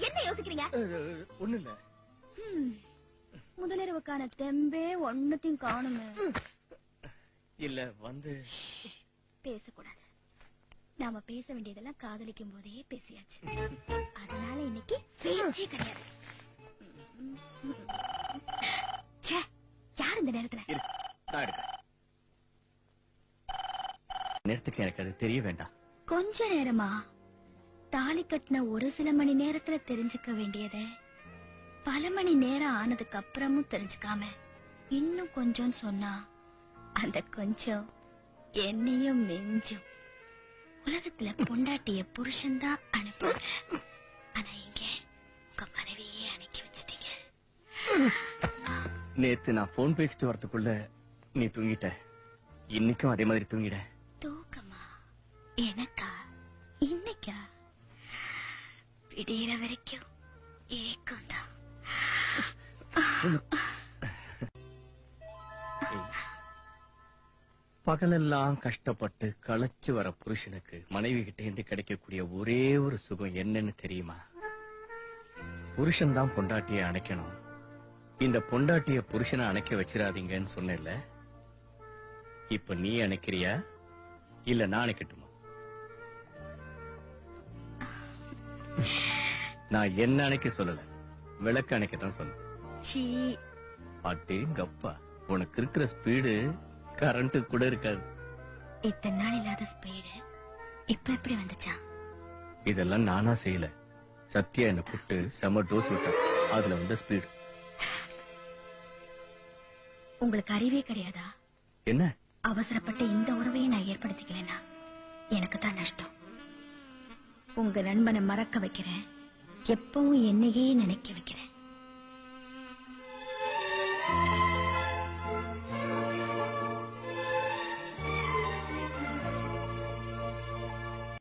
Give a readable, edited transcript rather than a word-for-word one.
என்ன யோசிக்கிறீங்க? ஒண்ணு இல்ல. முதலிரவுக்கான தெம்பே ஒன்னத்தையும் காணுமே. இல்ல வந்து பேசக்கூடாது. நாம பேச வேண்டியதெல்லாம் காதலிக்கும் போதே பேசியாச்சு. அதனால இன்னைக்கு பேச்சே கிடையாது. யார் இந்த நேரத்துல? நேரத்துக்கு எனக்கு அது தெரிய வேண்டாம். கொஞ்ச நேரமா? தாலி கட்டின ஒரு சில மணி நேரத்துல தெரிஞ்சுக்க வேண்டியத பல மணி நேரம் ஆனதுக்கு அப்புறமும் தெரிஞ்சுக்காம இன்னும் கொஞ்சம் சொன்னா அந்த கொஞ்சம் என்னையும் நெஞ்சும். உலகத்துல பொண்டாட்டிய புருஷன் தான் அனுப்புவாங்க. ஆனா இங்க உங்க மனைவியே அனுப்பி வச்சிட்டீங்க. நேத்து நான் போன் பேசிட்டு வரதுக்குள்ள நீ தூங்கிட்ட. இன்னைக்கும் அதே மாதிரி தூங்கிட. தூக்கமா? எனக்கா? இன்னைக்கா? விடியற வரைக்கும் ஏக்கம் தான். பகலெல்லாம் கஷ்டப்பட்டு களைச்சு வர புருஷனுக்கு மனைவி கிட்ட இருந்து கிடைக்கக்கூடிய ஒரே ஒரு சுகம் என்னன்னு தெரியுமா? புருஷன் தான் பொண்டாட்டிய அணைக்கணும். இந்த பொண்டாட்டிய புருஷனை அணைக்க வச்சிடாதீங்கன்னு சொன்னேன்ல. இப்ப நீ அணைக்கிறியா இல்ல நான் அணைக்கட்டுமா? நான் என்ன அணைக்க சொல்லல, விளக்கு அணைக்கத்தான் சொன்னேன். அடேங்கப்பா, உனக்கு இருக்கிற ஸ்பீடு கரண்ட் கூட இருக்காது. இத்தனை நாள் இல்லாத ஸ்பீடு இப்ப எப்படி வந்துச்சா? இதெல்லாம் நானா செய்யல. சத்யா என்ன கூப்பிட்டு செம டோஸ் விட்டா. அதுல வந்த ஸ்பீடு. உங்களுக்கு அறிவே கிடையாதா? என்ன? அவசரப்பட்ட இந்த உறவையை நான் ஏற்படுத்திக்கலன்னா எனக்கு தான் நஷ்டம். உங்க நண்பனை மறக்க வைக்கிறேன், எப்பவும் என்னையே நினைக்க வைக்கிறேன்.